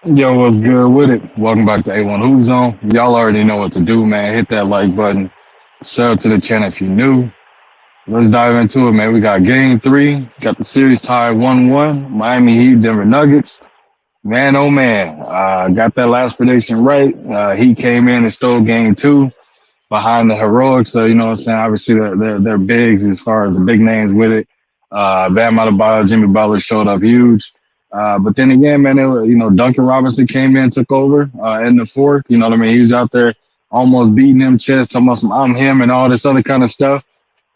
Yo, what's good with it? Welcome back to A1 Hoop Zone. Y'all already know what to do, man. Hit that like button. Sub to the channel if you're new. Let's dive into it, man. We got game three. Got the series tied 1-1. Miami Heat, Denver Nuggets. Man, oh man. Got that last prediction right. He came in and stole game two behind the heroics. So, you know what I'm saying? Obviously, they're bigs as far as the big names with it. Bam Adebayo, Jimmy Butler showed up huge. But then again, man, Duncan Robinson came in, took over in the fourth. You know what I mean? He was out there almost beating him chest, almost I'm him and all this other kind of stuff.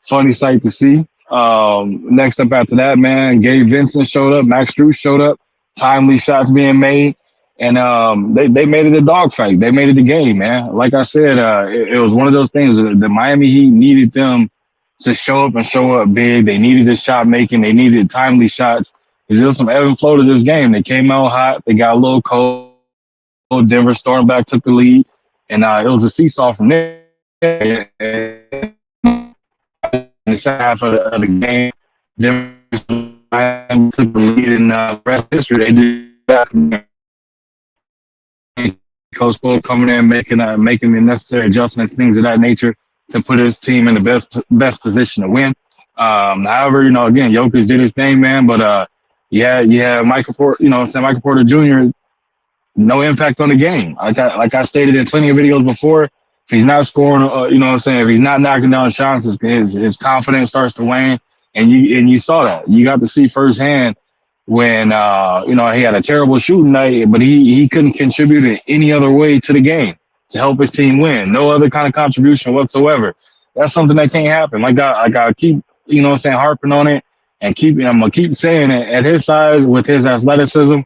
Funny sight to see. Next up after that, man, Gabe Vincent showed up, Max Strus showed up, timely shots being made, and they made it a dogfight. They made it a game, man. Like I said, it was one of those things that the Miami Heat needed them to show up and show up big. They needed the shot making. They needed timely shots. There was some ebb and flow to this game. They came out hot. They got a little cold. Denver stormed back, took the lead, and it was a seesaw from there. In the second half of the game, Denver took the lead in rest history. They did that. Coach Bo coming in, making the necessary adjustments, things of that nature, to put his team in the best position to win. However, again, Jokic did his thing, man. But yeah, Michael Porter, Michael Porter Jr. No impact on the game. Like I stated in plenty of videos before, if he's not scoring, if he's not knocking down shots, his confidence starts to wane, and you saw that. You got to see firsthand when he had a terrible shooting night, but he couldn't contribute in any other way to the game to help his team win. No other kind of contribution whatsoever. That's something that can't happen. I keep harping on it, and I'm gonna keep saying it. At his size, with his athleticism,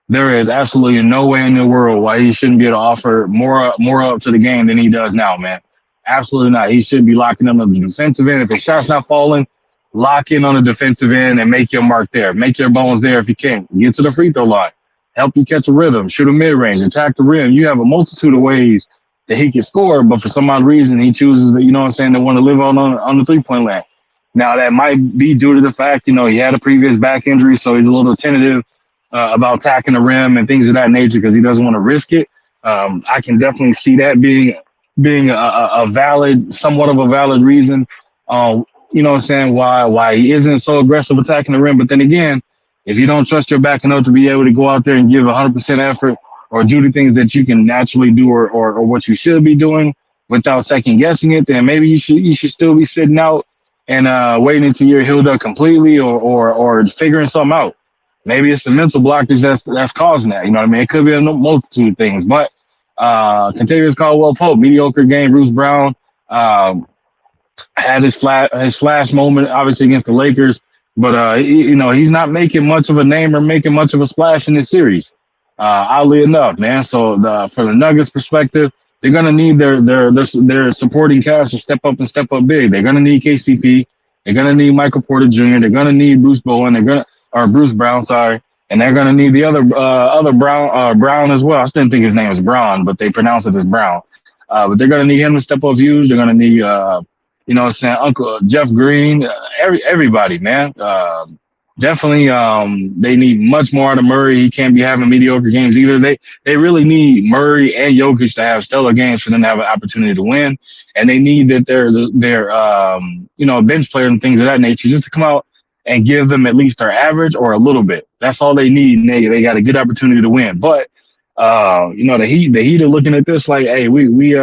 there is absolutely no way in the world why he shouldn't be able to offer more up to the game than he does now, man. Absolutely not. He should be locking them on the defensive end. If his shot's not falling, lock in on the defensive end and make your mark there. Make your bones there if you can. Get to the free throw line. Help you catch a rhythm. Shoot a mid-range. Attack the rim. You have a multitude of ways that he can score, but for some odd reason, he chooses to want to live on the three-point line. Now, that might be due to the fact, he had a previous back injury, so he's a little tentative about attacking the rim and things of that nature because he doesn't want to risk it. I can definitely see that being a valid, somewhat of a valid reason. Why he isn't so aggressive attacking the rim. But then again, if you don't trust your back enough to be able to go out there and give 100% effort or do the things that you can naturally do or what you should be doing without second guessing it, then maybe you should still be sitting out and waiting until you're healed up completely or figuring something out. Maybe it's the mental blockage that's causing that. You know what I mean? It could be a multitude of things. But Contavious Caldwell-Pope, mediocre game. Bruce Brown had his flash moment, obviously against the Lakers, but he's not making much of a name or making much of a splash in this series. Oddly enough, man. So from the Nuggets perspective, they're gonna need their supporting cast to step up and step up big. They're gonna need KCP. They're gonna need Michael Porter Jr. They're gonna need Bruce Bowen. Bruce Brown, sorry, and they're gonna need the other Brown as well. I still think his name is Brown, but they pronounce it as Brown. But they're gonna need him to step up huge. They're gonna need Uncle Jeff Green, everybody, man. Definitely, they need much more out of Murray. He can't be having mediocre games either. They really need Murray and Jokic to have stellar games for them to have an opportunity to win, and they need that their bench players and things of that nature just to come out and give them at least their average or a little bit. That's all they need. And they got a good opportunity to win. But the Heat are looking at this like, hey, we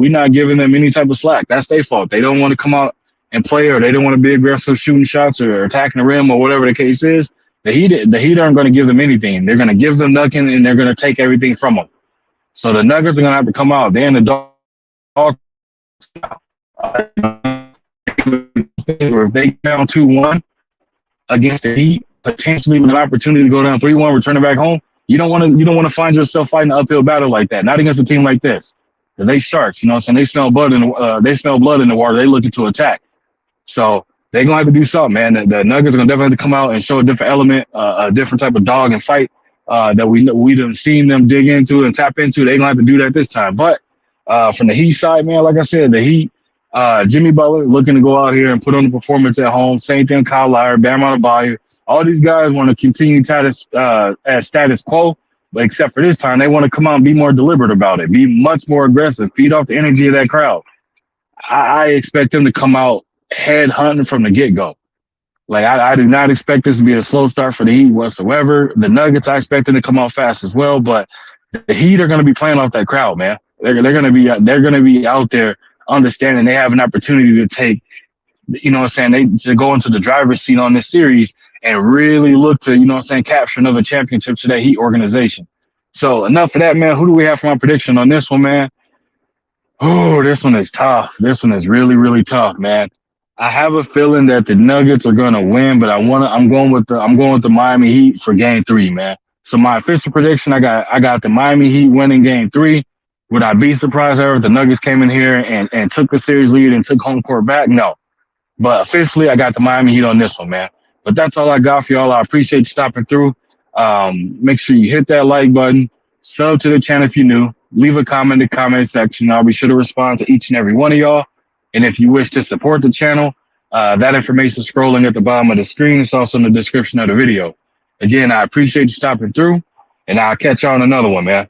not giving them any type of slack. That's their fault. They don't want to come out and play, or they don't want to be aggressive shooting shots or attacking the rim or whatever the case is. The Heat aren't going to give them anything. They're going to give them nothing, and they're going to take everything from them. So the Nuggets are going to have to come out. They're in the dog. Or if they down 2-1 against the Heat, potentially with an opportunity to go down 3-1, return it back home. You don't want to find yourself fighting an uphill battle like that. Not against a team like this, because they sharks. So they smell blood in the water. They looking to attack. So they're gonna have to do something, man. The Nuggets are gonna definitely have to come out and show a different element, a different type of dog and fight that we done seen them dig into and tap into. They're gonna have to do that this time. But from the Heat side, man, like I said, the Heat, Jimmy Butler looking to go out here and put on the performance at home. Same thing, Kyle Lowry, Bam Adebayo. All these guys want to continue status quo, But except for this time, they want to come out and be more deliberate about it, be much more aggressive, feed off the energy of that crowd. I expect them to come out head hunting from the get go. Like I do not expect this to be a slow start for the Heat whatsoever. The Nuggets, I expect them to come out fast as well, but the Heat are going to be playing off that crowd, man. They're going to be out there understanding they have an opportunity to take, you know what I'm saying, to go into the driver's seat on this series and really look to, you know what I'm saying, capture another championship to that Heat organization. So enough of that, man. Who do we have for my prediction on this one, man? Oh, this one is tough. This one is really, really tough, man. I have a feeling that the Nuggets are gonna win, but I'm going with the Miami Heat for game 3, man. So my official prediction, I got the Miami Heat winning game 3. Would I be surprised if the Nuggets came in here and took the series lead and took home court back? No. But officially, I got the Miami Heat on this one, man. But that's all I got for y'all. I appreciate you stopping through. Make sure you hit that like button, sub to the channel if you're new, leave a comment in the comment section. I'll be sure to respond to each and every one of y'all. And if you wish to support the channel, that information is scrolling at the bottom of the screen. It's also in the description of the video. Again, I appreciate you stopping through, and I'll catch y'all on another one, man.